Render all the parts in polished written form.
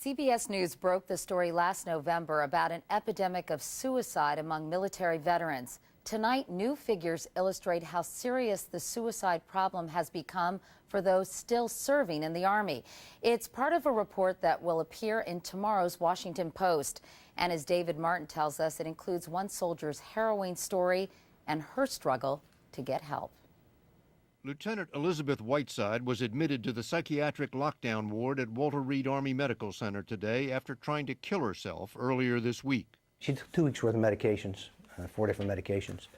CBS News broke the story last November about an epidemic of suicide among military veterans. Tonight, new figures illustrate how serious the suicide problem has become for those still serving in the Army. It's part of a report that will appear in tomorrow's Washington Post. And as David Martin tells us, it includes one soldier's harrowing story and her struggle to get help. Lieutenant Elizabeth Whiteside was admitted to the psychiatric lockdown ward at Walter Reed Army Medical Center today after trying to kill herself earlier this week. She took 2 weeks worth of medications, 4 different medications,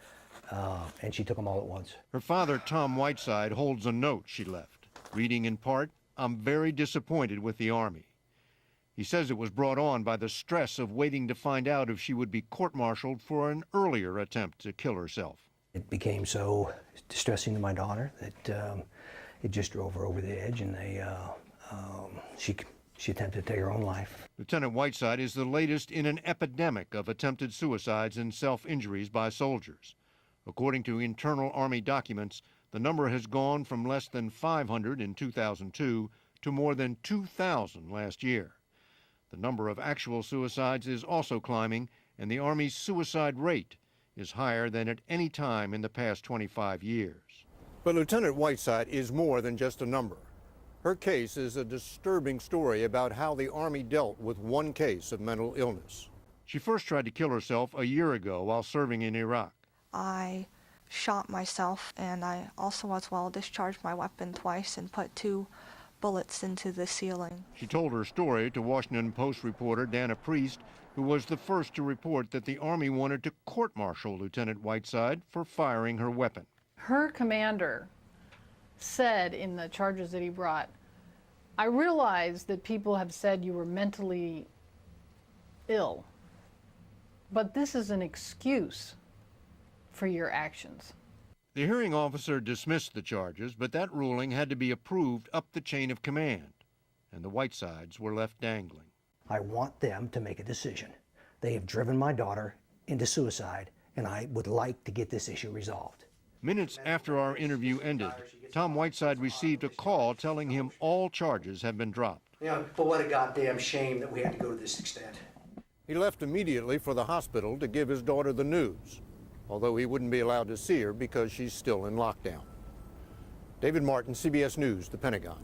and she took them all at once. Her father, Tom Whiteside, holds a note she left, reading in part, "I'm very disappointed with the Army." He says it was brought on by the stress of waiting to find out if she would be court-martialed for an earlier attempt to kill herself. It became so distressing to my daughter that it just drove her over the edge, and she attempted to take her own life. Lieutenant Whiteside is the latest in an epidemic of attempted suicides and self-injuries by soldiers. According to internal Army documents, the number has gone from less than 500 in 2002 to more than 2,000 last year. The number of actual suicides is also climbing, and the Army's suicide rate is higher than at any time in the past 25 years. But Lieutenant Whiteside is more than just a number. Her case is a disturbing story about how the Army dealt with one case of mental illness. She first tried to kill herself a year ago while serving in Iraq. I shot myself, and I also as well discharged my weapon twice and put 2 bullets into the ceiling. She told her story to Washington Post reporter Dana Priest, who was the first to report that the Army wanted to court-martial Lieutenant Whiteside for firing her weapon. Her commander said in the charges that he brought, "I realize that people have said you were mentally ill, but this is an excuse for your actions." The hearing officer dismissed the charges, but that ruling had to be approved up the chain of command, and the Whitesides were left dangling. I want them to make a decision. They have driven my daughter into suicide, and I would like to get this issue resolved. Minutes after our interview ended, Tom Whiteside received a call telling him all charges have been dropped. But what a goddamn shame that we had to go to this extent. He left immediately for the hospital to give his daughter the news, although he wouldn't be allowed to see her because she's still in lockdown. David Martin, CBS News, The Pentagon.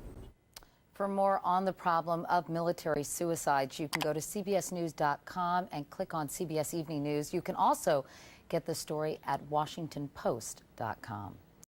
For more on the problem of military suicides, you can go to cbsnews.com and click on CBS Evening News. You can also get the story at washingtonpost.com.